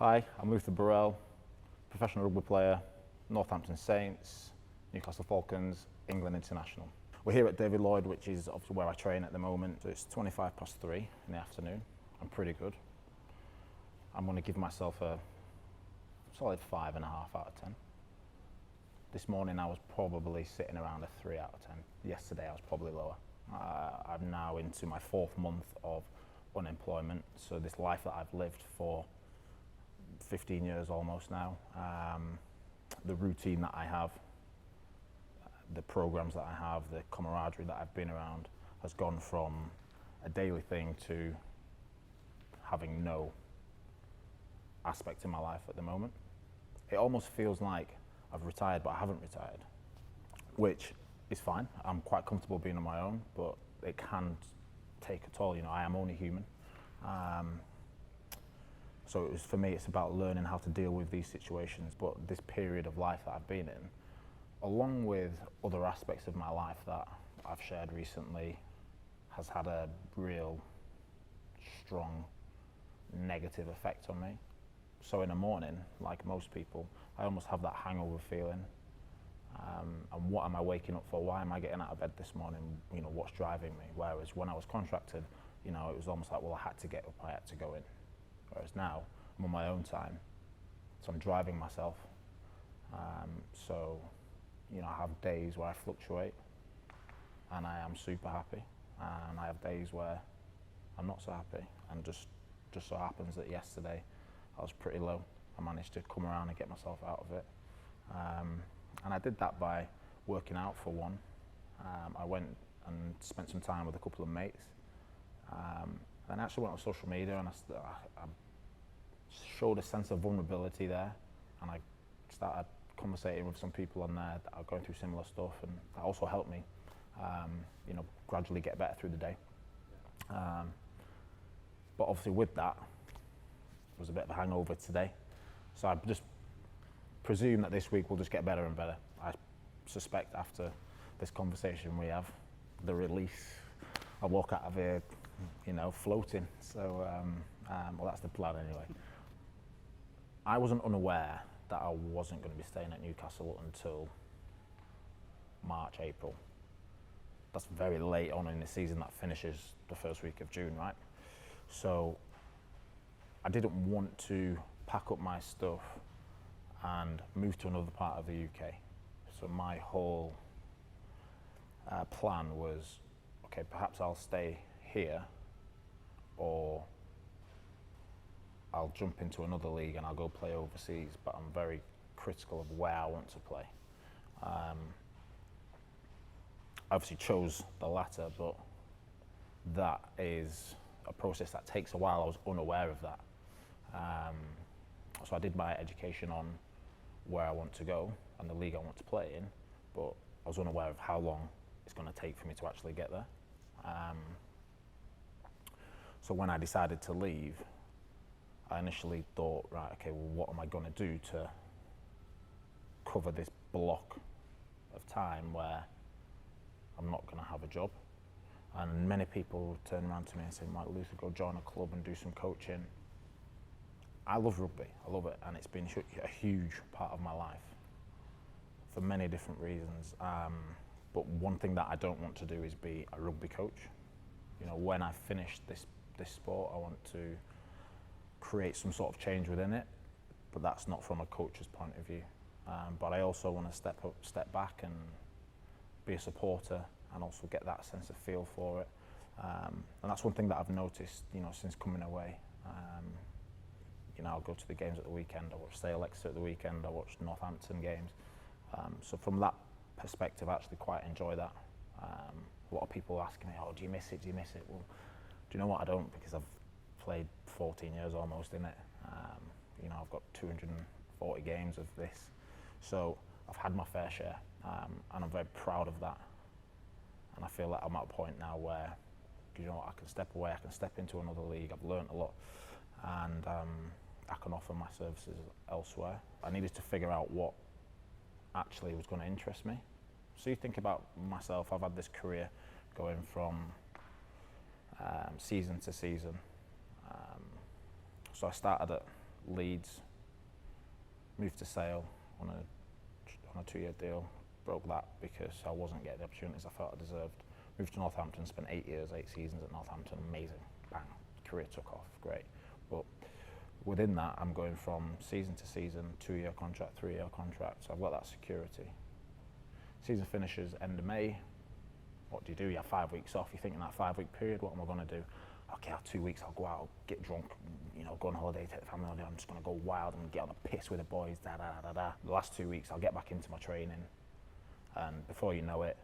Hi, I'm Luther Burrell, professional rugby player, Northampton Saints, Newcastle Falcons, England international. We're here at David Lloyd, which is obviously where I train at the moment. So it's 3:25 in the afternoon. I'm pretty good. I'm going to give myself a solid 5.5 out of 10. This morning I was probably sitting around a 3 out of 10. Yesterday I was probably lower. I'm now into my 4th month of unemployment, so this life that I've lived for 15 years almost now, the routine that I have, the programs that I have, the camaraderie that I've been around has gone from a daily thing to having no aspect in my life at the moment. It almost feels like I've retired, but I haven't retired, which is fine. I'm quite comfortable being on my own, but it can take a toll. You know, I am only human. So for me, it's about learning how to deal with these situations. But this period of life that I've been in, along with other aspects of my life that I've shared recently, has had a real strong negative effect on me. So in the morning, like most people, I almost have that hangover feeling. And what am I waking up for? Why am I getting out of bed this morning? You know, what's driving me? Whereas when I was contracted, you know, it was almost like, well, I had to get up, I had to go in. Whereas now, I'm on my own time, so I'm driving myself. So, you know, I have days where I fluctuate, and I am super happy, and I have days where I'm not so happy, and just so happens that yesterday I was pretty low. I managed to come around and get myself out of it, and I did that by working out for one. I went and spent some time with a couple of mates, and I actually went on social media, and I showed a sense of vulnerability there, and I started conversating with some people on there that are going through similar stuff, and that also helped me, you know, gradually get better through the day. But obviously with that, it was a bit of a hangover today, so I just presume that this week will just get better and better. I suspect after this conversation we have, the release, I'll walk out of here, you know, floating. So, well, that's the plan anyway. I wasn't unaware that I wasn't going to be staying at Newcastle until March, April. That's very late on in the season. That finishes the first week of June, right? So I didn't want to pack up my stuff and move to another part of the UK. So my whole plan was, okay, perhaps I'll stay here, or I'll jump into another league and I'll go play overseas, but I'm very critical of where I want to play. I obviously chose the latter, but that is a process that takes a while. I was unaware of that. So I did my education on where I want to go and the league I want to play in, but I was unaware of how long it's going to take for me to actually get there. So when I decided to leave, I initially thought, right, okay, well, what am I going to do to cover this block of time where I'm not going to have a job? And many people turn around to me and say, Mike, Luther, go join a club and do some coaching. I love rugby, I love it, and it's been a huge part of my life for many different reasons. But one thing that I don't want to do is be a rugby coach. You know, when I finish this sport, I want to create some sort of change within it, but that's not from a coach's point of view. But I also want to step back and be a supporter and also get that sense of feel for it. And that's one thing that I've noticed, you know, since coming away. You know, I'll go to the games at the weekend, I watch Sale Exeter at the weekend, I watch Northampton games. So from that perspective, I actually quite enjoy that. A lot of people asking me, oh, do you miss it, do you miss it? Well, do you know what, I don't, because I've played 14 years almost in it. You know, I've got 240 games of this. So I've had my fair share, and I'm very proud of that. And I feel like I'm at a point now where, you know, I can step away, I can step into another league, I've learned a lot, and I can offer my services elsewhere. I needed to figure out what actually was going to interest me. So you think about myself, I've had this career going from season to season. So I started at Leeds, moved to Sale on a 2-year deal, broke that because I wasn't getting the opportunities I felt I deserved. Moved to Northampton, spent 8 years, 8 seasons at Northampton, amazing, bang, career took off, great. But within that, I'm going from season to season, 2-year contract, 3-year contract, so I've got that security. Season finishes end of May. What do? You have 5 weeks off. You think in that 5-week period, what am I going to do? Okay, I'll 2 weeks, I'll go out, get drunk, go on holiday, take the family holiday. I'm just going to go wild and get on the piss with the boys, da da da da. The last 2 weeks, I'll get back into my training, and before you know it,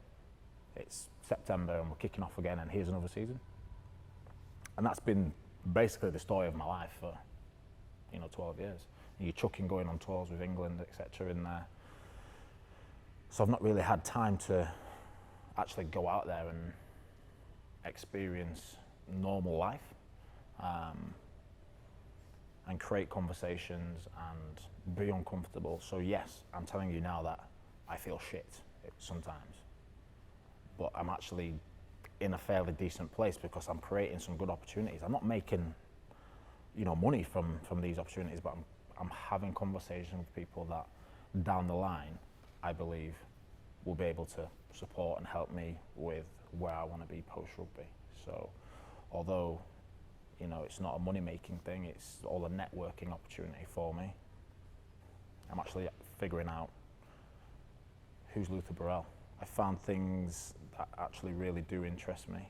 it's September and we're kicking off again, and here's another season. And that's been basically the story of my life for 12 years. And you're chucking going on tours with England, etc. in there. So I've not really had time to actually go out there and experience normal life and create conversations and be uncomfortable. So yes, I'm telling you now that I feel shit sometimes, but I'm actually in a fairly decent place because I'm creating some good opportunities. I'm not making money from these opportunities, but I'm having conversations with people that down the line I believe will be able to support and help me with where I want to be post-rugby. So although it's not a money-making thing, it's all a networking opportunity for me. I'm actually figuring out who's Luther Burrell. I found things that actually really do interest me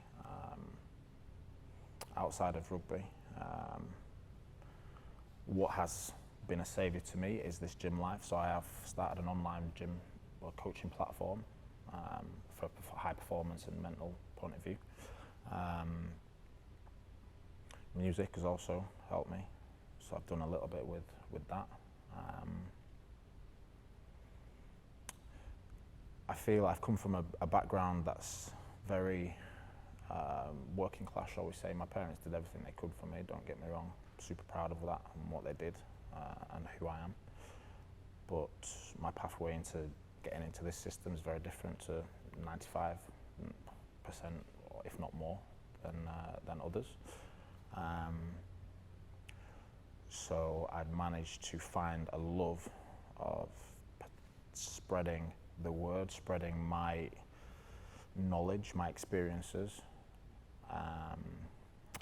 outside of rugby. What has been a saviour to me is this gym life. So I have started an online gym or coaching platform for high performance and mental point of view. Music has also helped me, so I've done a little bit with that. I feel I've come from a background that's very working class, shall we say. My parents did everything they could for me, don't get me wrong. Super proud of that and what they did and who I am. But my pathway into getting into this system is very different to 95%, if not more, than others. So I'd managed to find a love of spreading the word, spreading my knowledge, my experiences,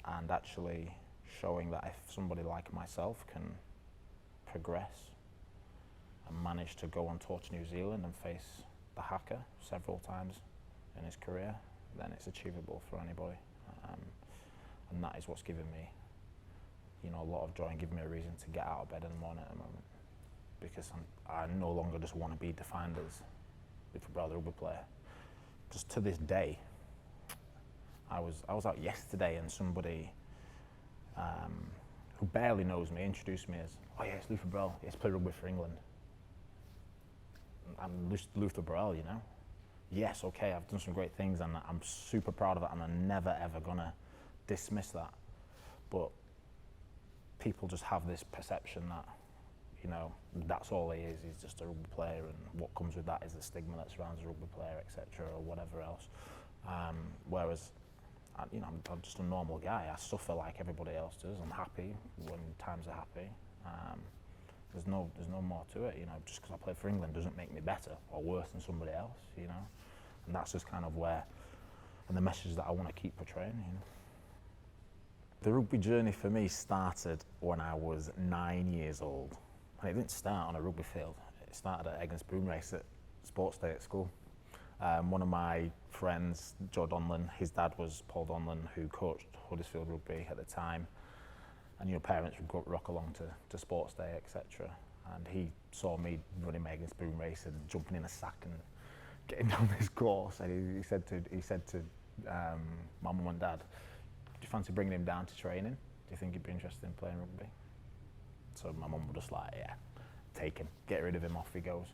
and actually showing that if somebody like myself can progress and manage to go on tour to New Zealand and face the hacker several times in his career, then it's achievable for anybody. And that is what's given me, a lot of joy and giving me a reason to get out of bed in the morning at the moment. Because I no longer just want to be defined as Luther Burrell, the rugby player. Just to this day, I was out yesterday and somebody who barely knows me introduced me as, oh yeah, it's Luther Burrell, he's played rugby for England. I'm Luther Burrell, Yes, okay, I've done some great things and I'm super proud of it, and I'm never ever gonna dismiss that. But people just have this perception that, that's all he is. He's just a rugby player, and what comes with that is the stigma that surrounds a rugby player, etc., or whatever else. Whereas, I'm just a normal guy. I suffer like everybody else does. I'm happy when times are happy. There's no more to it. Just because I play for England doesn't make me better or worse than somebody else. And that's just kind of where, and the message that I want to keep portraying. The rugby journey for me started when I was 9 years old. And it didn't start on a rugby field. It started at Eggens Boom Race at sports day at school. One of my friends, Joe Donlan, his dad was Paul Donlan, who coached Huddersfield Rugby at the time. And parents would rock along to sports day, etc. And he saw me running my Eggens Boom Race and jumping in a sack and getting down this course. And he said to my mum and dad, do you fancy bringing him down to training? Do you think he'd be interested in playing rugby? So my mum was just like, yeah, take him, get rid of him, off he goes.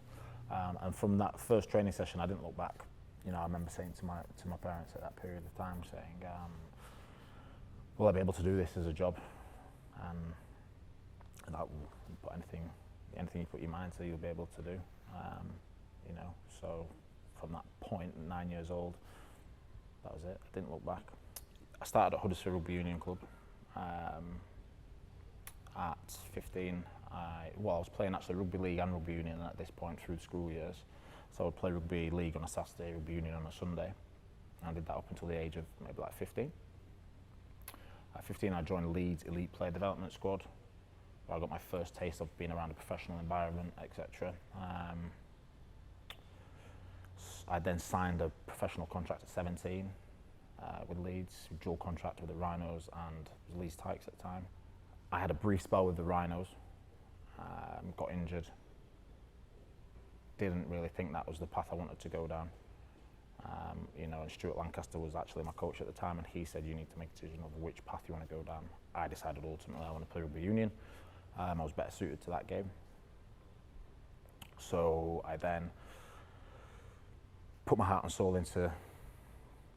And from that first training session, I didn't look back. I remember saying to my parents at that period of time, saying, will I be able to do this as a job? And that will put anything you put your mind to, you'll be able to do. So from that point, 9 years old, that was it. I didn't look back. I started at Huddersfield Rugby Union Club, at 15, I was playing actually rugby league and rugby union at this point through the school years. So I would play rugby league on a Saturday, rugby union on a Sunday. And I did that up until the age of maybe like 15. At 15, I joined Leeds Elite Player Development Squad, where I got my first taste of being around a professional environment, etc. I then signed a professional contract at 17 with Leeds, dual contract with the Rhinos and Leeds Tykes at the time. I had a brief spell with the Rhinos, got injured. Didn't really think that was the path I wanted to go down. You know, and Stuart Lancaster was actually my coach at the time, and he said, you need to make a decision of which path you want to go down. I decided ultimately I want to play rugby union. I was better suited to that game. So I then put my heart and soul into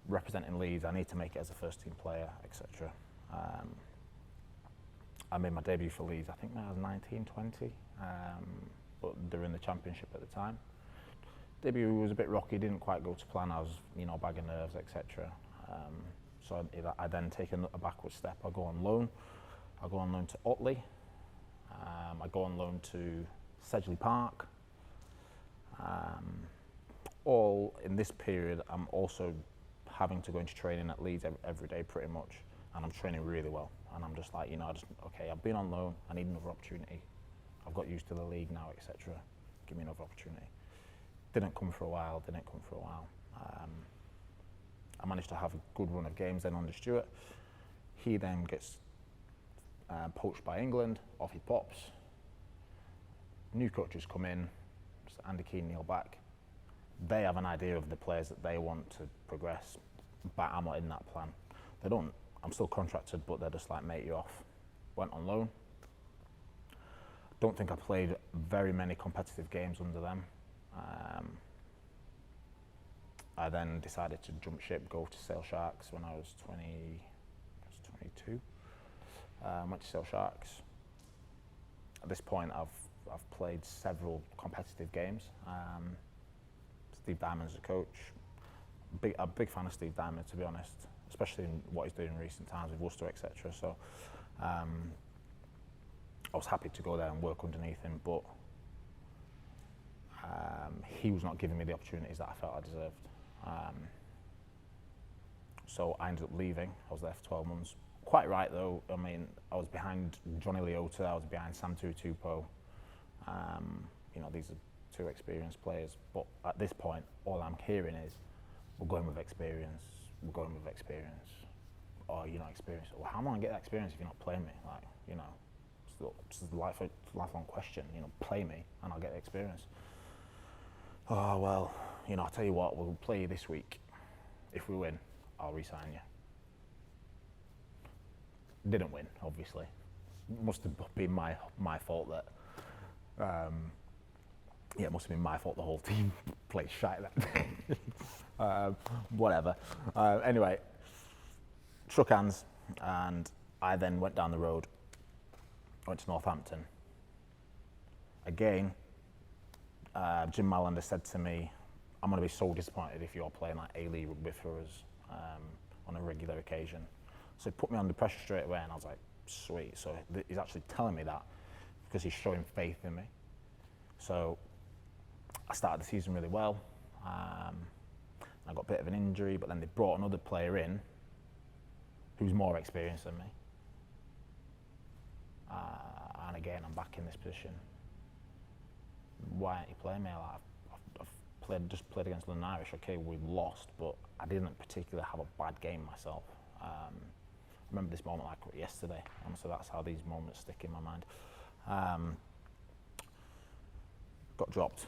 representing Leeds. I need to make it as a first team player, etc. I made my debut for Leeds, I think when I was 19, 20, but they're in the championship at the time. Debut was a bit rocky, didn't quite go to plan. I was, you know, bagging nerves, etc. So I then take a backward step. I go on loan. I go on loan to Otley. I go on loan to Sedgley Park. All in this period, I'm also having to go into training at Leeds every day pretty much, and I'm training really well. And I'm just like, you know, okay, I've been on loan, I need another opportunity. I've got used to the league now, etc. Give me another opportunity. Didn't come for a while. I managed to have a good run of games then under Stuart. He then gets poached by England, off he pops. New coaches come in, Andy Keane, Neil Back. They have an idea of the players that they want to progress, but I'm not in that plan. They don't, I'm still contracted, but they're just like, mate, you're off. Went on loan. Don't think I played very many competitive games under them. I then decided to jump ship, go to Sale Sharks when I was 22. Went to Sale Sharks. At this point, I've played several competitive games. Steve Diamond's the coach. A big fan of Steve Diamond, to be honest, especially in what he's doing in recent times with Worcester, etc. So I was happy to go there and work underneath him, but he was not giving me the opportunities that I felt I deserved. So I ended up leaving. I was there for 12 months. Quite right though. I mean, I was behind Johnny Leota, I was behind Sam Tutupo. You know, these are two experienced players. But at this point, all I'm hearing is, we're going with experience. We're going with experience. Or you're not experienced. Well, how am I gonna get that experience if you're not playing me? Like, you know, it's a lifelong question. You know, play me and I'll get the experience. Oh, well, you know, I'll tell you what, we'll play you this week. If we win, I'll re-sign you. Didn't win, obviously. Must have been my fault that, yeah, it must have been my fault the whole team played shite that day. Whatever. Anyway, shook hands, and I then went down the road, went to Northampton. Again, Jim Mallander said to me, I'm going to be so disappointed if you're playing like A-League rugby for us on a regular occasion. So he put me under pressure straight away, and I was like, sweet. So he's actually telling me that because he's showing faith in me. So I started the season really well. I got a bit of an injury, but then they brought another player in who's more experienced than me. And again, I'm back in this position. Why aren't you playing me? I've just played against London Irish. Okay, we lost, but I didn't particularly have a bad game myself. I remember this moment like yesterday, and so that's how these moments stick in my mind. Got dropped.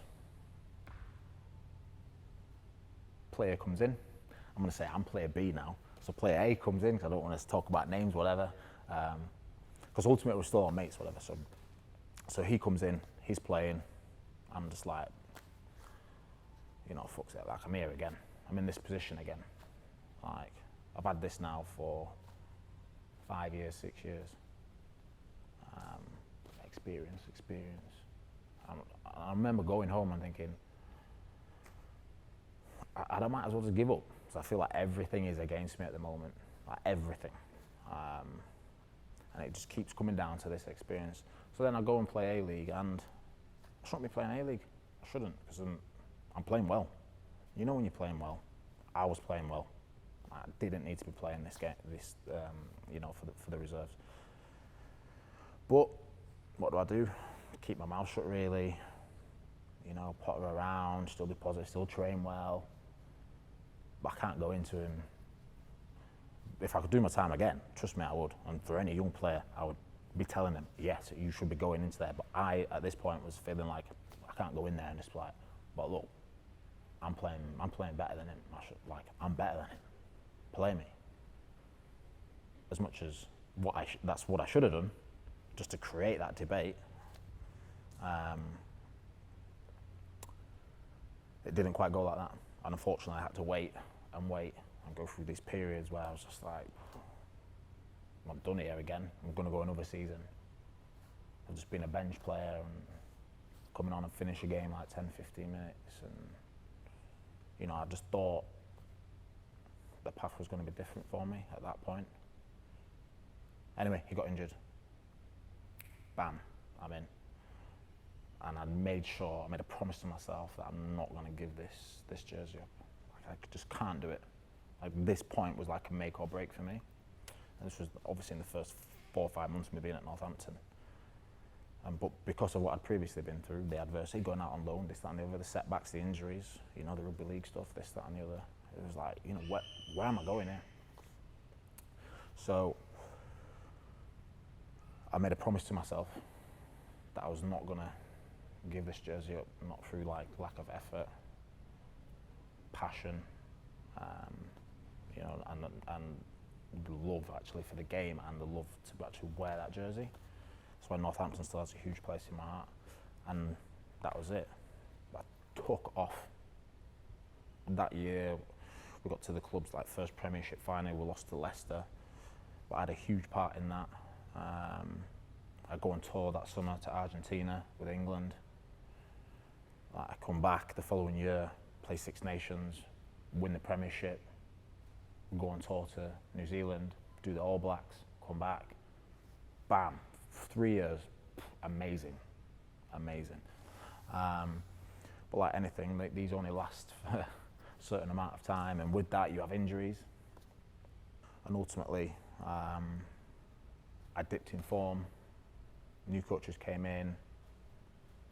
Player comes in. I'm going to say I'm player B now. So player A comes in, because I don't want to talk about names, whatever. Because ultimately we're still on mates, whatever. So he comes in, he's playing. I'm just like, you know, fuck's it, like I'm here again. I'm in this position again. Like, I've had this now for 5 years, 6 years. Experience. I remember going home and thinking, I might as well just give up, because I feel like everything is against me at the moment, like everything. And it just keeps coming down to this experience. So then I go and play A-League, and I shouldn't be playing A-League. I shouldn't, because I'm playing well. You know when you're playing well. I was playing well. I didn't need to be playing this game, for the reserves. But what do? Keep my mouth shut, really. Potter around, still be positive, still train well. But I can't go into him. If I could do my time again, trust me, I would. And for any young player, I would be telling them, yes, you should be going into there. But I, at this point, was feeling like I can't go in there and just like, but look, I'm playing better than him. I'm better than him. Play me. As much as that's what I should have done, just to create that debate. It didn't quite go like that, and unfortunately, I had to wait and go through these periods where I was just like, I'm done here again. I'm going to go another season. I've just been a bench player and coming on and finish a game like 10, 15 minutes, and I just thought the path was going to be different for me at that point. Anyway, he got injured. Bam, I'm in. And I made a promise to myself that I'm not going to give this jersey up. Like, I just can't do it. Like, this point was like a make or break for me. And this was obviously in the first 4 or 5 months of me being at Northampton. But because of what I'd previously been through, the adversity, going out on loan, this, that and the other, the setbacks, the injuries, the rugby league stuff, this, that and the other, it was like, where am I going here? So I made a promise to myself that I was not going to give this jersey up, not through like lack of effort, passion, and the love actually for the game and the love to actually wear that jersey. That's why Northampton still has a huge place in my heart, and that was it. I took off. That year, we got to the club's like first Premiership final. We lost to Leicester, but I had a huge part in that. I go on tour that summer to Argentina with England. I come back the following year, play Six Nations, win the Premiership, go on tour to New Zealand, do the All Blacks, come back, bam, 3 years, amazing. But like anything, these only last for a certain amount of time, and with that you have injuries. And ultimately, I dipped in form, new coaches came in,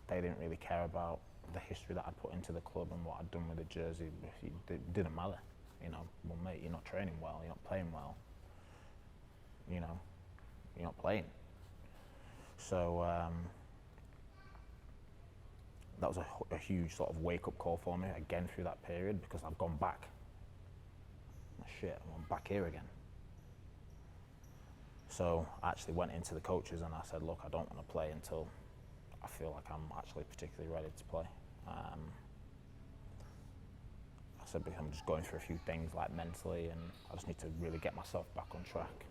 they didn't really care about the history that I'd put into the club and what I'd done with the jersey. It didn't matter, well mate, you're not training well, you're not playing well, you're not playing. So that was a huge sort of wake-up call for me again through that period, because I've gone back. Shit, I'm back here again. So I actually went into the coaches and I said, look, I don't want to play until I feel like I'm actually particularly ready to play. I said, because I'm just going through a few things like mentally, and I just need to really get myself back on track.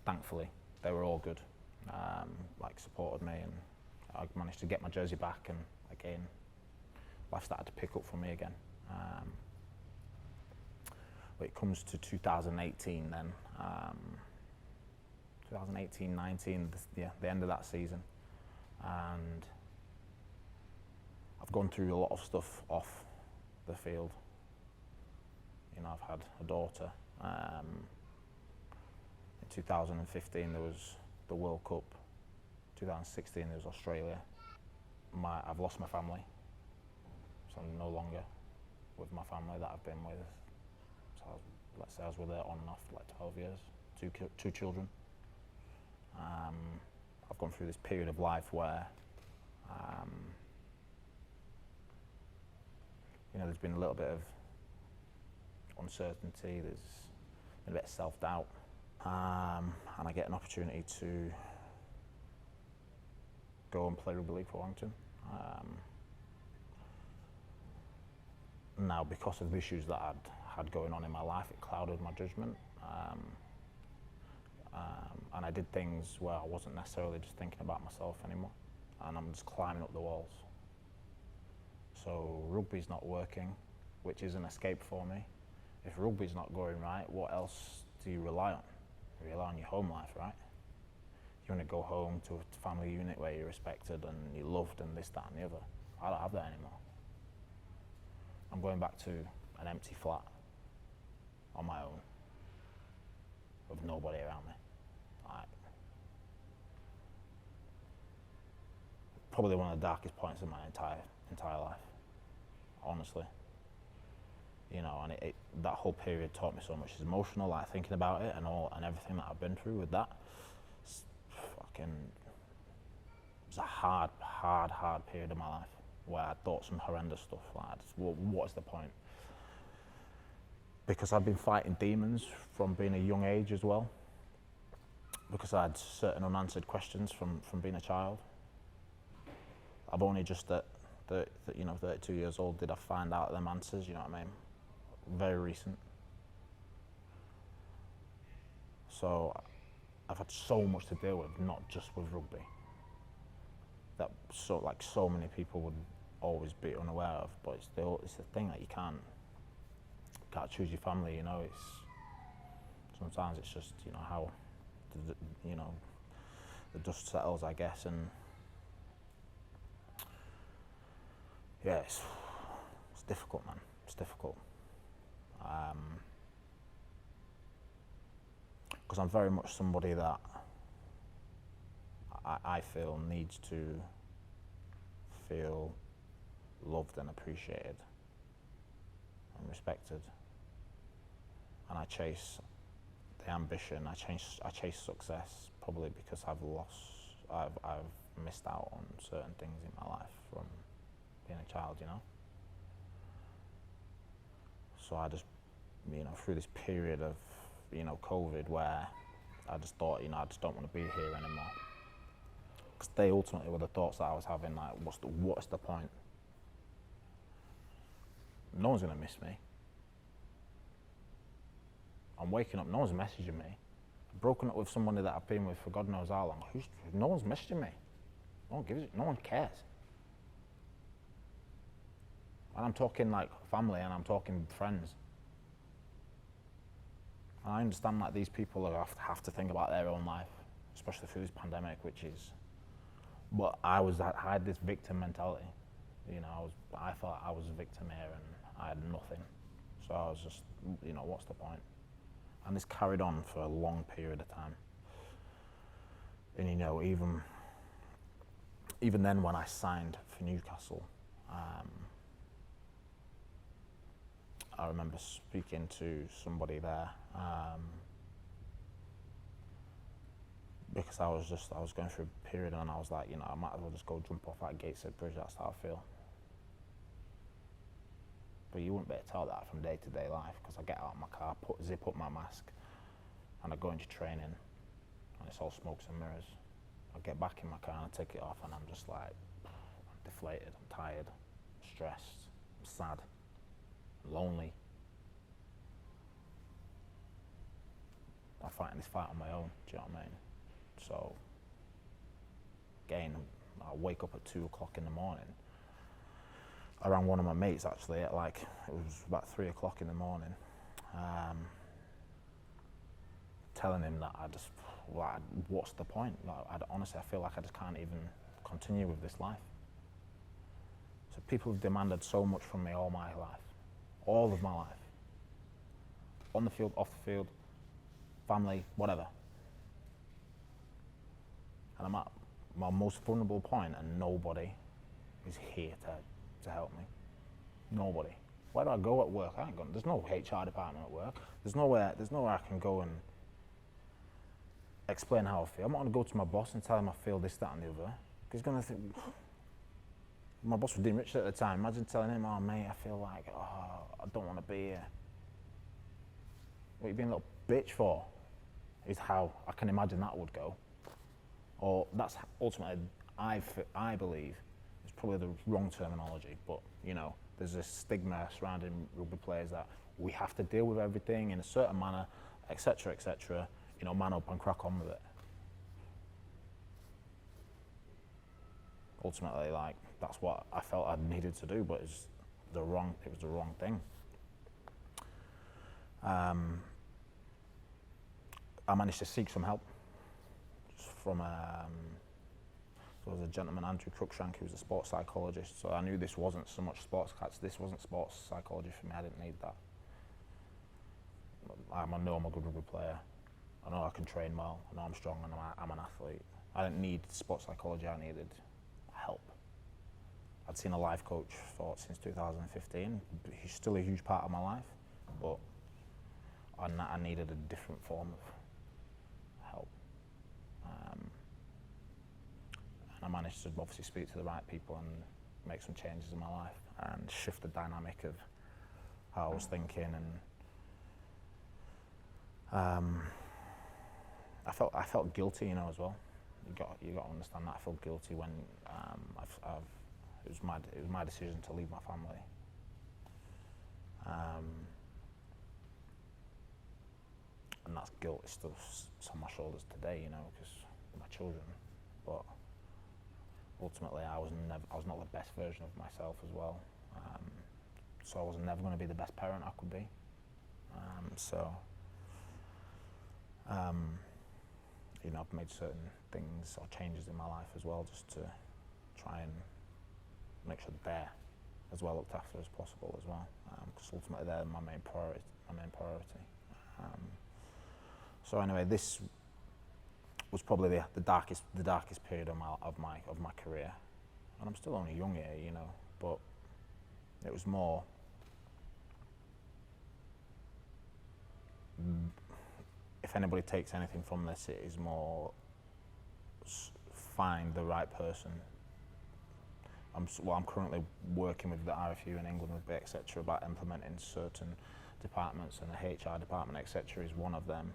Thankfully, they were all good, supported me, and I managed to get my jersey back, and again, life started to pick up for me again. But it comes to 2018 then, 2018-19, the end of that season, and I've gone through a lot of stuff off the field. I've had a daughter. In 2015 there was the World Cup. 2016 there was Australia. I've lost my family, so I'm no longer with my family that I've been with. So let's say I was with her on and off for like 12 years, two children. I've gone through this period of life where there's been a little bit of uncertainty, there's been a bit of self-doubt, and I get an opportunity to go and play rugby league for Warrington. Now, because of the issues that I'd had going on in my life, it clouded my judgment, and I did things where I wasn't necessarily just thinking about myself anymore, and I'm just climbing up the walls. So rugby's not working, which is an escape for me. If rugby's not going right, what else do you rely on? You rely on your home life, right? You want to go home to a family unit where you're respected and you're loved and this, that and the other. I don't have that anymore. I'm going back to an empty flat on my own with nobody around me. Like, probably one of the darkest points of my entire life, honestly. You know, and that whole period taught me so much. It's emotional, like thinking about it and everything that I've been through with that. It's a hard period of my life where I thought some horrendous stuff like, well, what's the point? Because I've been fighting demons from being a young age as well. Because I had certain unanswered questions from being a child. I've only just at 32 years old did I find out them answers, you know what I mean? Very recent. So I've had so much to deal with, not just with rugby. That so many people would always be unaware of, but it's the thing that you can't choose your family, you know. Sometimes it's just, you know, how the dust settles, I guess, and yeah, it's difficult, man. It's difficult. Because I'm very much somebody that I feel needs to feel loved and appreciated and respected. And I chase the ambition, I chase success, probably because I've missed out on certain things in my life from being a child, you know. So I just, you know, through this period of, you know, COVID, where I just thought, you know, I just don't want to be here anymore. Because they ultimately were the thoughts that I was having, like, what's the point? No one's going to miss me. I'm waking up, no one's messaging me. I've broken up with somebody that I've been with for God knows how long. No one's messaging me. No one cares. And I'm talking like family, and I'm talking friends. And I understand that these people have to think about their own life, especially through this pandemic, but I had this victim mentality. You know, I thought I was a victim here and I had nothing. So I was just, you know, what's the point? And this carried on for a long period of time. And you know, even then when I signed for Newcastle, I remember speaking to somebody there, because I was going through a period, and I was like, you know, I might as well just go jump off that Gateshead Bridge. That's how I feel. But you wouldn't be able to tell that from day-to-day life, because I get out of my car, zip up my mask, and I go into training, and it's all smokes and mirrors. I get back in my car and I take it off, and I'm just like, I'm deflated, I'm tired, I'm stressed, I'm sad, I'm lonely. I'm fighting this fight on my own, do you know what I mean? So, again, I wake up at 2 o'clock in the morning. I rang one of my mates actually at it was about 3 o'clock in the morning, telling him that what's the point? Honestly, I feel like I just can't even continue with this life. So people have demanded so much from me all my life, all of my life. On the field, off the field, family, whatever. And I'm at my most vulnerable point, and nobody is here to help me. Nobody. Where do I go at work? There's no HR department at work. There's nowhere I can go and explain how I feel. I'm not going to go to my boss and tell him I feel this, that, and the other. He's going to think, my boss was Dean Richard at the time. Imagine telling him, oh mate, I feel like, I don't want to be here. What are you being a little bitch for? Is how I can imagine that would go. Or that's ultimately, I believe, it's probably the wrong terminology, but you know, there's a stigma surrounding rugby players that we have to deal with everything in a certain manner, etc., etc. You know, man up and crack on with it. Ultimately, like, that's what I felt I needed to do, but it was the wrong thing. I managed to seek some help from there was a gentleman, Andrew Cruikshank, who was a sports psychologist. So I knew this wasn't so much this wasn't sports psychology for me. I didn't need that. I know I'm a good rugby player. I know I can train well. I know I'm strong, and I'm an athlete. I didn't need sports psychology. I needed help. I'd seen a life coach since 2015. He's still a huge part of my life, but I needed a different form of help. And I managed to obviously speak to the right people and make some changes in my life and shift the dynamic of how I was thinking. And I felt guilty, as well. You got to understand that I felt guilty when it was my decision to leave my family. And that guilt is still on my shoulders today, because of my children. But ultimately, I was not the best version of myself as well. So I was never going to be the best parent I could be. I've made certain things or changes in my life as well, just to try and make sure they're as well looked after as possible as well, because ultimately they're my main priority. So anyway, this was probably the darkest period of my career, and I'm still only young here, but it was more. If anybody takes anything from this, it is more find the right person. I'm currently working with the RFU in England, with etc., about implementing certain departments, and the HR department, etc., is one of them.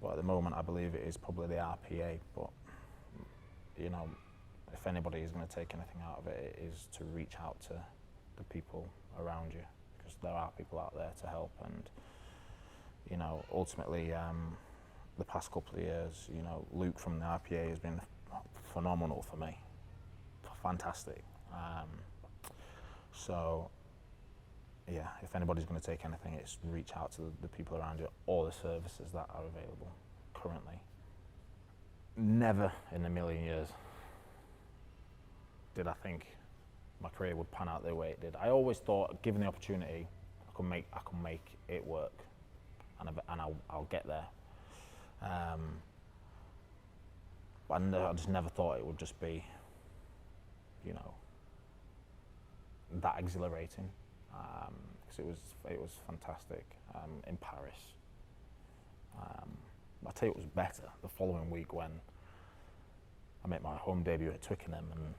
But at the moment, I believe it is probably the RPA. But if anybody is going to take anything out of it, it is to reach out to the people around you, because there are people out there to help. And ultimately, the past couple of years, Luke from the RPA has been phenomenal for me, fantastic. So, yeah, if anybody's going to take anything, it's reach out to the people around you, or the services that are available currently. Never in a million years did I think my career would pan out the way it did. I always thought, given the opportunity, I could make it work, and I'll get there. But I just never thought it would just be, that exhilarating. Because it was fantastic in Paris. I'll tell you, it was better the following week when I made my home debut at Twickenham, and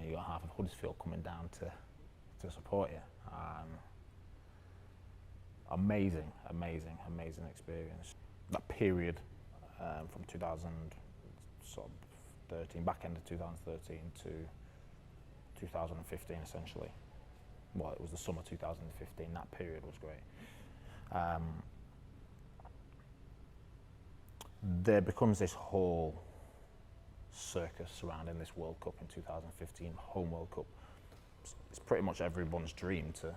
you got half of Huddersfield coming down to support you. Amazing experience. That period from 2013, back end of 2013 to 2015, essentially. Well, it was the summer 2015. That period was great. There becomes this whole circus surrounding this World Cup in 2015, home World Cup. It's pretty much everyone's dream to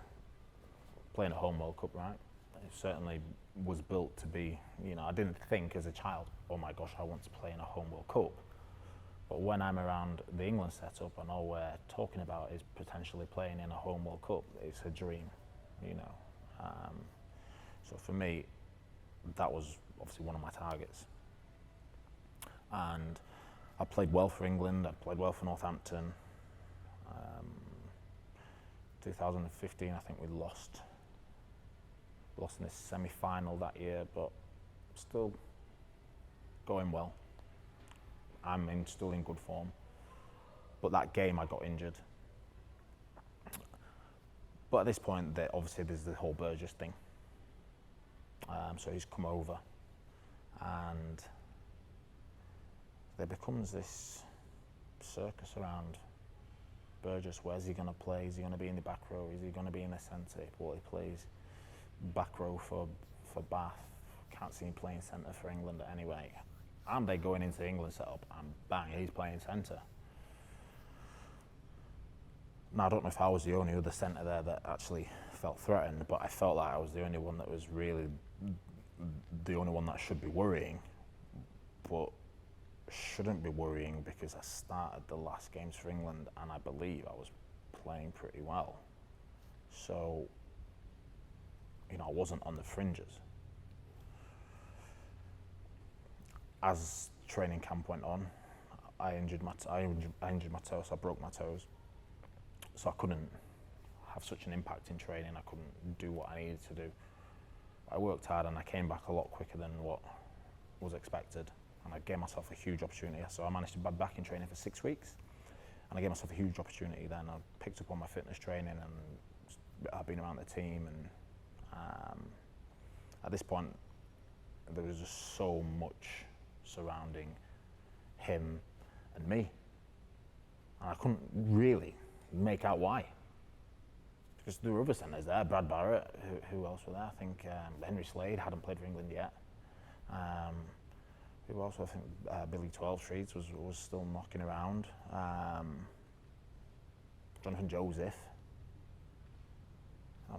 play in a home World Cup, right? It certainly was built to be, I didn't think as a child, oh my gosh, I want to play in a home World Cup. But when I'm around the England setup, and all we're talking about is potentially playing in a home World Cup, it's a dream, So for me, that was obviously one of my targets. And I played well for England, I played well for Northampton. 2015, I think we lost in this semi-final that year, but still going well. I'm still in good form. But that game I got injured. But at this point, obviously there's the whole Burgess thing. So he's come over, and there becomes this circus around Burgess. Where's he going to play? Is he going to be in the back row? Is he going to be in the centre? Well, he plays back row for Bath. Can't see him playing centre for England anyway. And they're going into the England setup, and bang, he's playing centre. Now, I don't know if I was the only other centre there that actually felt threatened, but I felt like I was the only one that was really the only one that should be worrying, but shouldn't be worrying because I started the last games for England and I believe I was playing pretty well. So, you know, I wasn't on the fringes. As training camp went on, I injured my toe, so I broke my toes. So I couldn't have such an impact in training. I couldn't do what I needed to do. I worked hard and I came back a lot quicker than what was expected. And I gave myself a huge opportunity. So I managed to be back in training for 6 weeks. And I gave myself a huge opportunity then. I picked up on my fitness training and I've been around the team. And at this point, there was just so much surrounding him and me. And I couldn't really make out why. Because there were other centres there, Brad Barrett, who else were there? I think Henry Slade hadn't played for England yet. Who else? I think Billy 12 Streets was still knocking around. Jonathan Joseph.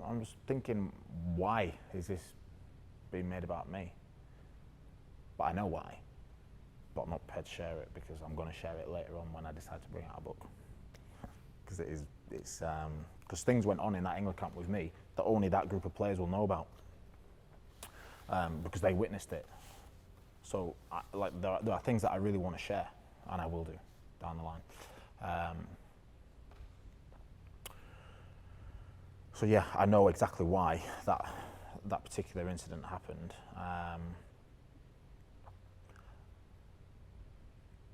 I'm just thinking, why is this being made about me? But I know why. But I'm not prepared to share it because I'm going to share it later on when I decide to bring out a book. Because because things went on in that England camp with me that only that group of players will know about, because they witnessed it. So, there are things that I really want to share, and I will do down the line. So yeah, I know exactly why that particular incident happened.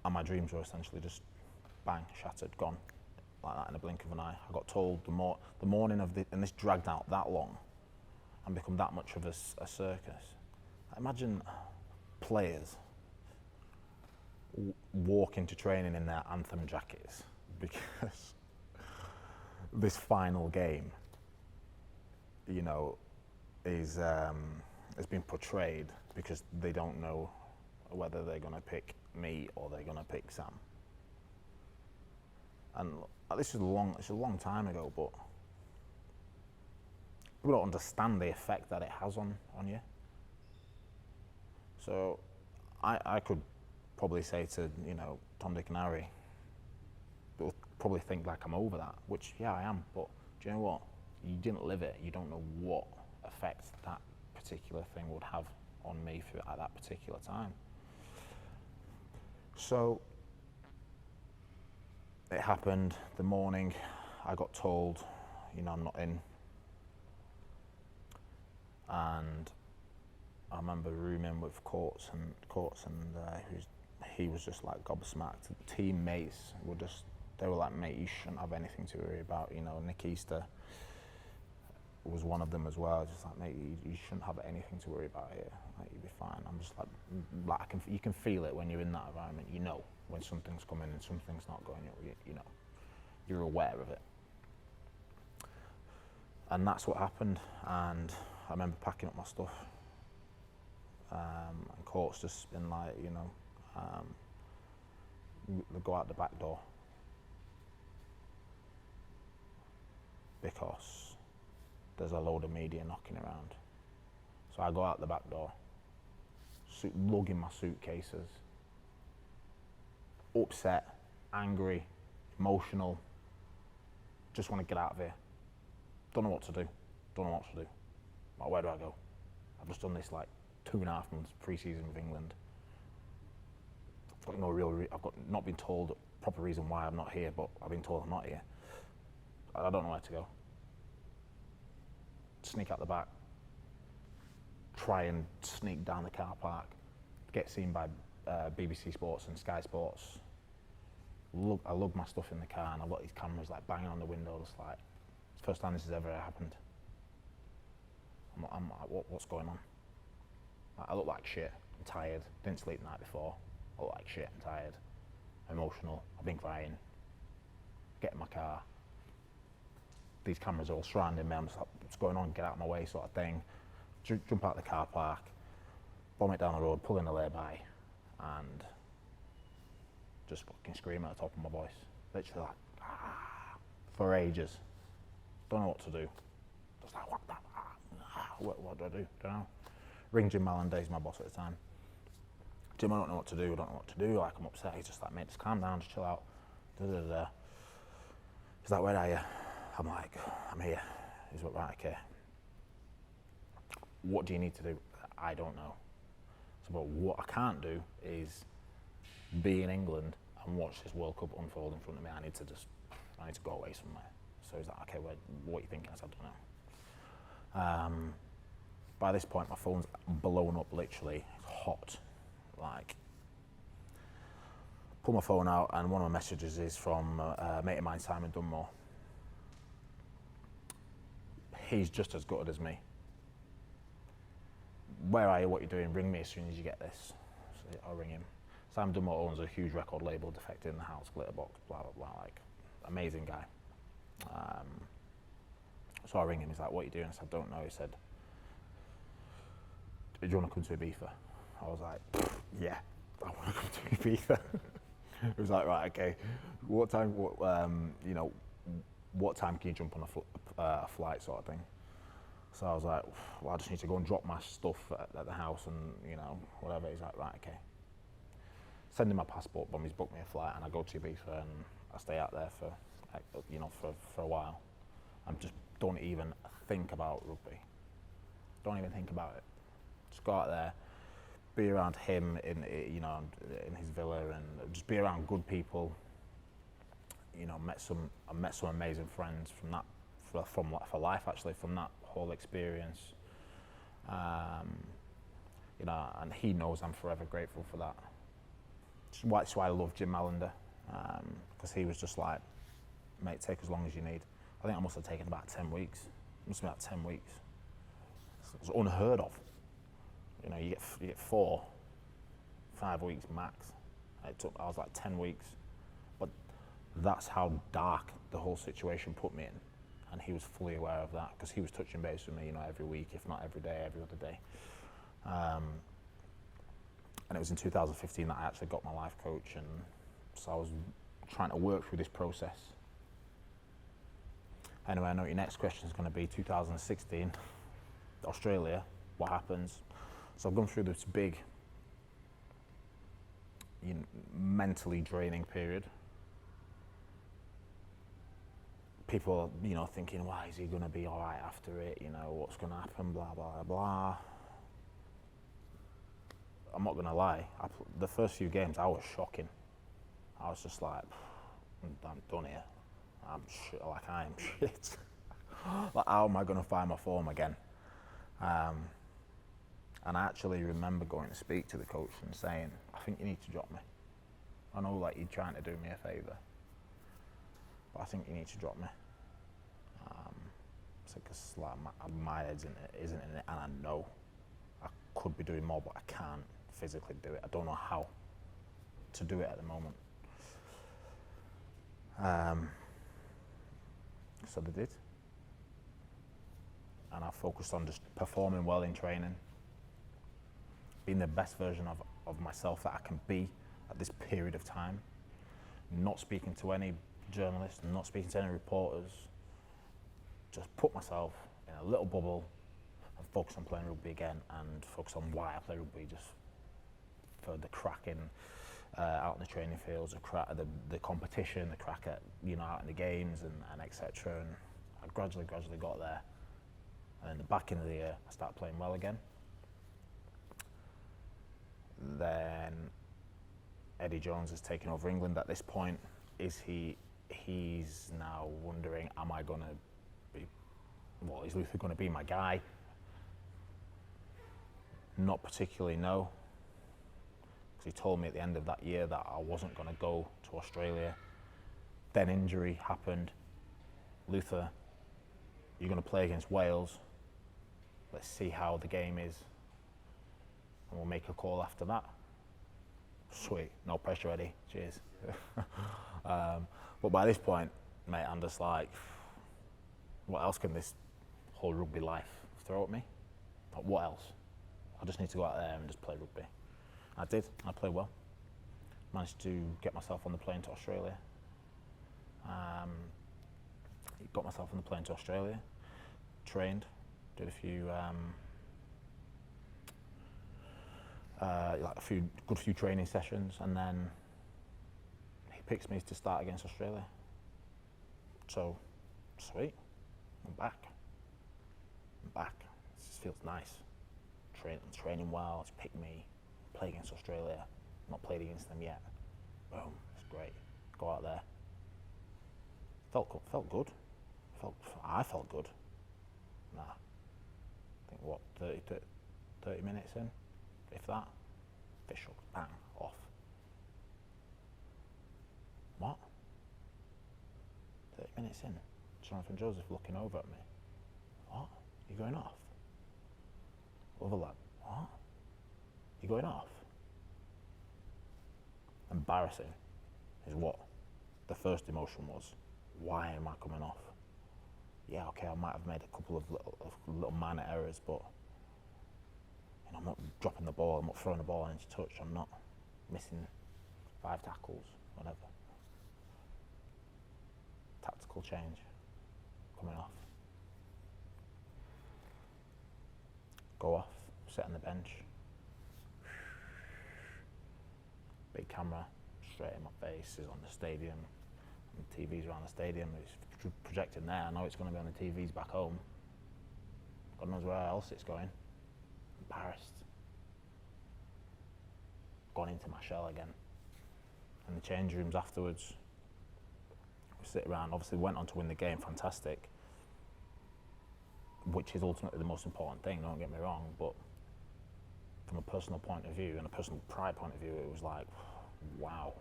And my dreams were essentially just bang, shattered, gone, like that in a blink of an eye. I got told the morning of and this dragged out that long and become that much of a circus. Imagine players walk into training in their anthem jackets because this final game, you know, has been portrayed because they don't know whether they're going to pick me or they're going to pick Sam. And it's a long time ago, but people don't understand the effect that it has on you. So I could probably say to, you know, Tom, Dick and Harry, they'll probably think like I'm over that, which, yeah, I am, but do you know what? You didn't live it. You don't know what effect that particular thing would have on me at that particular time. So it happened the morning I got told, you know, I'm not in. And I remember rooming with Courts and he was just like gobsmacked. The teammates they were like, mate, you shouldn't have anything to worry about. You know, Nick Easter was one of them as well. Just like, mate, you shouldn't have anything to worry about here. Like, you'll be fine. I'm just like you can feel it when you're in that environment. You know when something's coming and something's not going. You know, you're aware of it. And that's what happened. And I remember packing up my stuff. And Court's just been like, you know, go out the back door because there's a load of media knocking around. So I go out the back door, lugging my suitcases, upset, angry, emotional, just want to get out of here. Don't know what to do. Like, where do I go? I've just done this like 2.5 months pre-season with England. I've got not been told a proper reason why I'm not here, but I've been told I'm not here. I don't know where to go. Sneak out the back, try and sneak down the car park, get seen by BBC Sports and Sky Sports. I lug my stuff in the car and I've got these cameras like banging on the windows, like, it's the first time this has ever happened. I'm like, what's going on? I look like shit, I'm tired, didn't sleep the night before, I look like shit, I'm tired, emotional, I've been crying, get in my car. These cameras are all surrounding me, I'm just like, what's going on, get out of my way sort of thing. Jump out the car park, bomb it down the road, pull in the lay-by, and just fucking scream at the top of my voice. Literally like, for ages. Don't know what to do. Just like, what do I do? Don't know. Ring Jim Mallender, he's my boss at the time. Jim, I don't know what to do, like I'm upset. He's just like, mate, just calm down, just chill out. Da-da-da. He's like, where are you? I'm like, I'm here. He's like, right, okay. What do you need to do? I don't know. So, but what I can't do is be in England and watch this World Cup unfold in front of me. I need to go away somewhere. So he's like, okay, well, what are you thinking? I said, I don't know. By this point, my phone's blown up, literally. It's hot. Like, pull my phone out, and one of my messages is from a mate of mine, Simon Dunmore. He's just as gutted as me. Where are you? What are you doing? Ring me as soon as you get this. So I'll ring him. Simon Dunmore owns a huge record label, Defected in the House, Glitterbox, blah, blah, blah. Like, amazing guy. So I ring him. He's like, what are you doing? I said, I don't know. He said, do you want to come to Ibiza? I was like, yeah, I want to come to Ibiza. He was like, right, okay. What time? What time can you jump on a flight, sort of thing? So I was like, well, I just need to go and drop my stuff at the house, and whatever. He's like, right, okay. Send him my passport, but he's booked me a flight, and I go to Ibiza, and I stay out there for a while. I just don't even think about rugby. Don't even think about it. Just go out there, be around him in his villa, and just be around good people. I met some amazing friends from that, for life actually, from that whole experience. And he knows I'm forever grateful for that. That's why I love Jim Mallender, because he was just like, mate, take as long as you need. I think I must have taken about 10 weeks. It must have been about 10 weeks. It was unheard of. You get 4, 5 weeks max. I was like 10 weeks. But that's how dark the whole situation put me in. And he was fully aware of that, because he was touching base with me, every week, if not every day, every other day. And it was in 2015 that I actually got my life coach, and so I was trying to work through this process. Anyway, I know your next question is going to be 2016, Australia, what happens? So I've gone through this big, mentally draining period. People, thinking, why is he going to be all right after it? What's going to happen? Blah, blah, blah. I'm not going to lie. The first few games, I was shocking. I was just like, I'm done here. I'm shit. Like, I am shit. Like, how am I going to find my form again? And I actually remember going to speak to the coach and saying, I think you need to drop me. I know, like, you're trying to do me a favour, but I think you need to drop me. Because my head isn't in it, and I know I could be doing more, but I can't physically do it. I don't know how to do it at the moment. So they did. And I focused on just performing well in training, being the best version of myself that I can be at this period of time, not speaking to any journalists, not speaking to any reporters, just put myself in a little bubble and focus on playing rugby again, and focus on why I play rugby, just for the cracking out in the training fields, the competition, the crack at out in the games and etc. And I gradually got there. And in the back end of the year, I started playing well again. Then Eddie Jones has taken over England at this point. He's now wondering, am I going to be, is Luther going to be my guy? Not particularly, no. Because he told me at the end of that year that I wasn't going to go to Australia. Then injury happened. Luther, you're going to play against Wales. Let's see how the game is, and we'll make a call after that. Sweet, no pressure, Eddie. Cheers. But by this point, mate, I'm just like, what else can this whole rugby life throw at me? Like, what else? I just need to go out there and just play rugby. I did. I played well. Managed to get myself on the plane to Australia. Got myself on the plane to Australia. Trained. Did a few like a good few training sessions, and then he picks me to start against Australia. So, sweet, I'm back. It just feels nice. Training well, it's picked me, play against Australia, not played against them yet. Boom, it's great. Go out there. Felt good. I felt good. Nah, I think what, 30 minutes in, if that, official, bang, off. What? 30 minutes in, Jonathan Joseph looking over at me. What? You going off? Other lad, what? You going off? Embarrassing is what the first emotion was. Why am I coming off? Yeah, okay, I might have made a couple of little minor errors, but you know, I'm not dropping the ball, I'm not throwing the ball into touch, I'm not missing 5 tackles, whatever. Tactical change, coming off. Go off, sit on the bench. Big camera straight in my face, is on the stadium. The TVs around the stadium, it's projecting there. I know it's going to be on the TVs back home. God knows where else it's going. Embarrassed. Gone into my shell again. And the change rooms afterwards, we sit around, obviously went on to win the game, fantastic. Which is ultimately the most important thing, don't get me wrong, but from a personal point of view and a personal pride point of view, it was like, wow.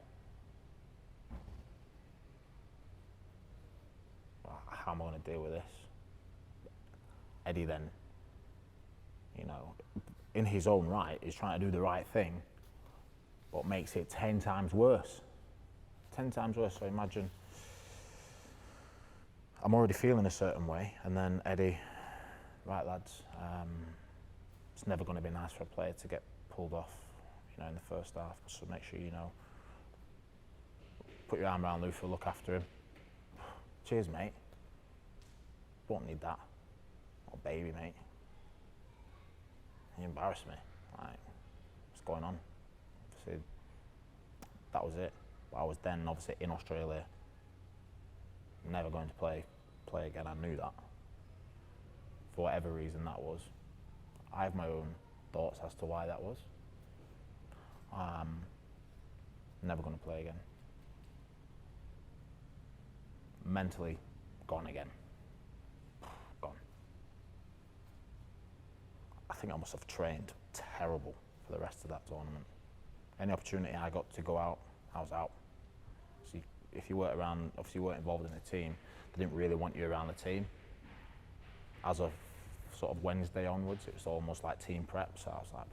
How am I going to deal with this? Eddie then, you know, in his own right, is trying to do the right thing, but makes it 10 times worse. 10 times worse, so imagine, I'm already feeling a certain way, and then Eddie, right lads, it's never going to be nice for a player to get pulled off, you know, in the first half, so make sure, you know, put your arm around Luther, look after him. Cheers, mate. Won't need that. Oh, baby, mate. You embarrassed me. Like, what's going on? Obviously, that was it. But I was then, obviously, in Australia. Never going to play again. I knew that. For whatever reason that was. I have my own thoughts as to why that was. Never going to play again. Mentally, gone again. Gone. I think I must have trained terrible for the rest of that tournament. Any opportunity I got to go out, I was out. So if you weren't around, obviously you weren't involved in the team, they didn't really want you around the team. As of sort of Wednesday onwards, it was almost like team prep, so I was like,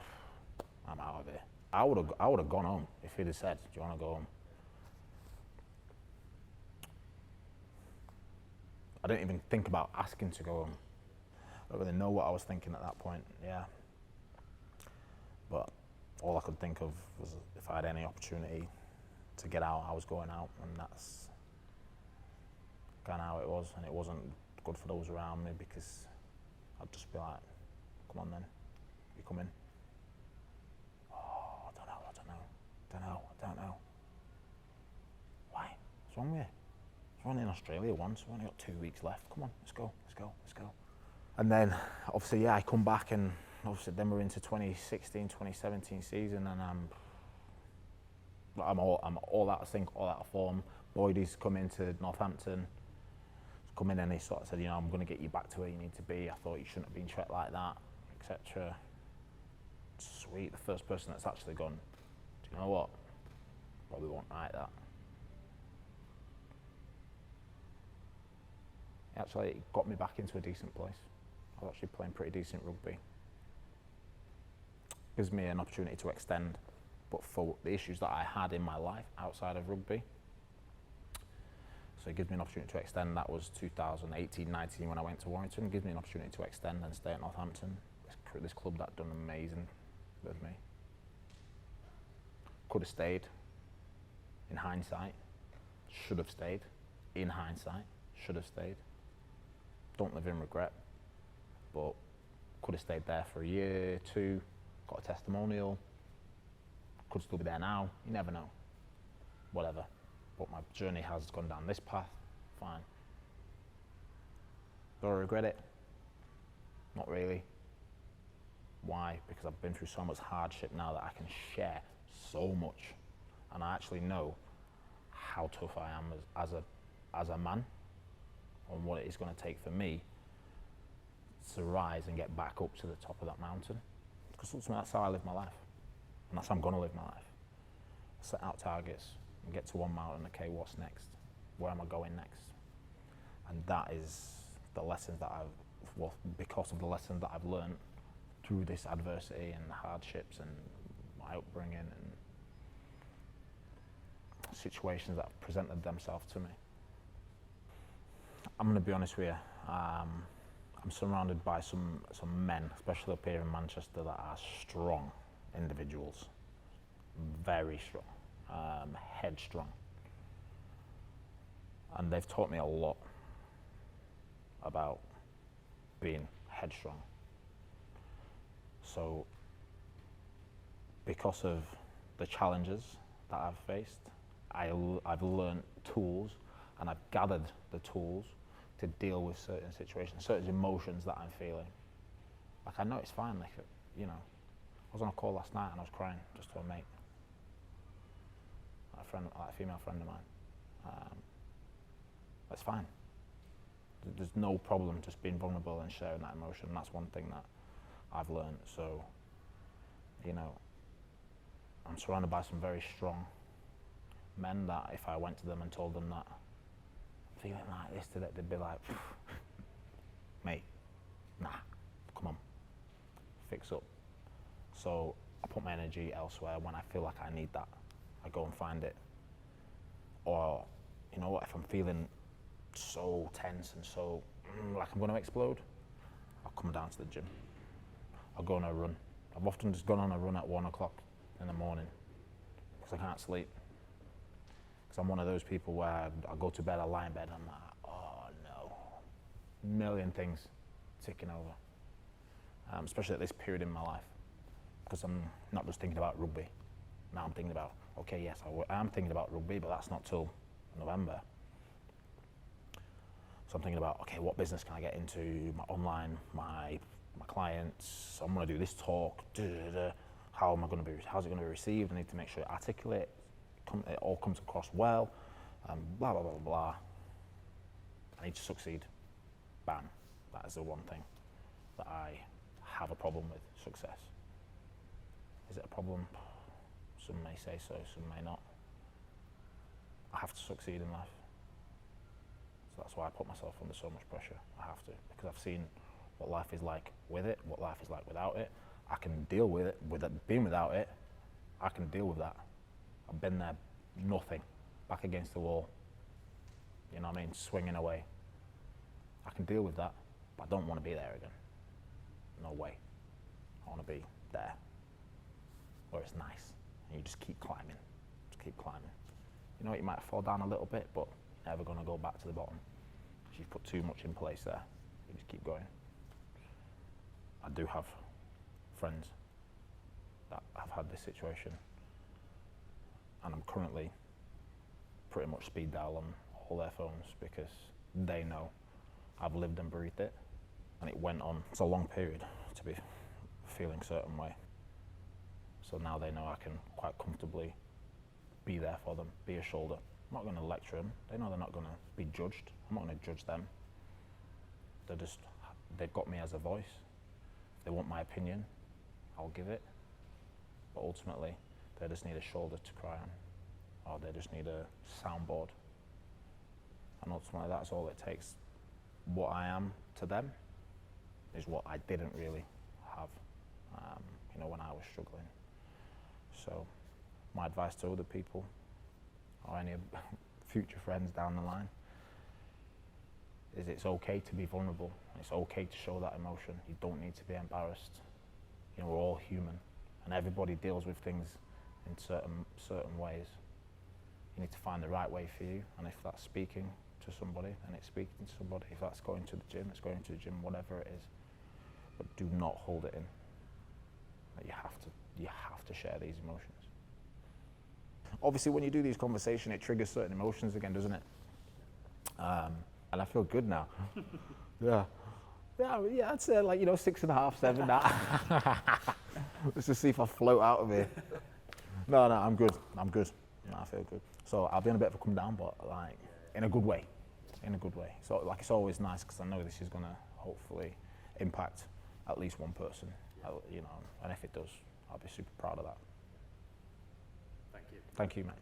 I'm out of here. I would have gone home if he'd have said, do you want to go home? I didn't even think about asking to go home. I don't really know what I was thinking at that point, yeah. But all I could think of was if I had any opportunity to get out, I was going out, and that's kind of how it was. And it wasn't good for those around me because I'd just be like, come on then, you come in. Oh, I don't know. Why? What's wrong with you? I was in Australia once, we've only got 2 weeks left. Come on, let's go. And then, obviously, yeah, I come back and obviously then we're into 2016, 2017 season, and I'm all out of sync, all out of form. Boydie's come into Northampton, come in and he sort of said, you know, I'm going to get you back to where you need to be. I thought you shouldn't have been treated like that, etc. Sweet, the first person that's actually gone, do you know what? Probably won't like that. Actually, it got me back into a decent place. I was actually playing pretty decent rugby. Gives me an opportunity to extend, but for the issues that I had in my life outside of rugby. So it gives me an opportunity to extend. That was 2018-19 when I went to Warrington. It gives me an opportunity to extend and stay at Northampton. This club that done amazing with me. Could have stayed. In hindsight, should have stayed. In hindsight, should have stayed. Don't live in regret, but could have stayed there for a year, 2, got a testimonial, Could still be there now, you never know. Whatever. But my journey has gone down this path, fine. Do I regret it? Not really. Why? Because I've been through so much hardship now that I can share so much. And I actually know how tough I am as a man, and what it is going to take for me to rise and get back up to the top of that mountain. Because ultimately that's how I live my life. And that's how I'm going to live my life. Set out targets and get to one mountain. Okay, what's next? Where am I going next? And that is the lessons that because of the lessons that I've learned through this adversity and the hardships and my upbringing and situations that have presented themselves to me. I'm going to be honest with you. I'm surrounded by some men, especially up here in Manchester, that are strong individuals, very strong, headstrong, and they've taught me a lot about being headstrong. So, because of the challenges that I've faced, I've learned tools, and I've gathered the tools to deal with certain situations, certain emotions that I'm feeling. Like, I know it's fine, like, you know, I was on a call last night and I was crying just to a mate, a female friend of mine. That's fine. There's no problem just being vulnerable and sharing that emotion. That's one thing that I've learned. So, you know, I'm surrounded by some very strong men that if I went to them and told them that I'm feeling like this today, they'd be like, mate, nah, come on, fix up. So I put my energy elsewhere. When I feel like I need that, I go and find it. Or, you know what, if I'm feeling so tense and so like I'm going to explode, I'll come down to the gym. I'll go on a run. I've often just gone on a run at 1 o'clock in the morning because I can't sleep. Because I'm one of those people where I go to bed, I lie in bed, and I'm like, oh no, million things ticking over. Especially at this period in my life, because I'm not just thinking about rugby. Now I'm thinking about, okay, yes, I'm thinking about rugby, but that's not till November. So I'm thinking about, okay, what business can I get into? My online, my clients. I'm going to do this talk. How am I going to be? How's it going to be received? I need to make sure I articulate. It all comes across well. Blah blah blah blah. I need to succeed. Bang. That is the one thing that I have a problem with. Success. Is it a problem? Some may say so. Some may not. I have to succeed in life. So that's why I put myself under so much pressure. I have to, because I've seen what life is like with it, what life is like without it. I can deal with it, being without it, I can deal with that. I've been there, nothing, back against the wall, you know what I mean, swinging away. I can deal with that, but I don't want to be there again. No way. I want to be there, where it's nice, and you just keep climbing, You know what, you might fall down a little bit, but you're never going to go back to the bottom. If you've put too much in place there, you just keep going. I do have friends that have had this situation, and I'm currently pretty much speed dial on all their phones because they know I've lived and breathed it, and it went on. It's a long period to be feeling a certain way. So now they know I can quite comfortably be there for them, be a shoulder. I'm not going to lecture them. They know they're not going to be judged. I'm not going to judge them. They've got me as a voice. If they want my opinion, I'll give it. But ultimately, they just need a shoulder to cry on, or they just need a soundboard. And ultimately, that's all it takes. What I am to them is what I didn't really have, when I was struggling. So, my advice to other people, or any future friends down the line, is it's okay to be vulnerable. It's okay to show that emotion. You don't need to be embarrassed. We're all human, and everybody deals with things in certain ways. You need to find the right way for you, and if that's speaking to somebody, then it's speaking to somebody. If that's going to the gym, it's going to the gym, whatever it is. But do not hold it in. You have to share these emotions. obviously when you do these conversations, it triggers certain emotions again, doesn't it? And I feel good now. Yeah, I'd say like, 6.5, 7 now. Let's just see if I float out of here. No, I'm good. No, I feel good. So I'll be in a bit of a come down, but like in a good way. So like it's always nice because I know this is gonna hopefully impact at least one person, and if it does, I'll be super proud of that. Thank you. Thank you, mate.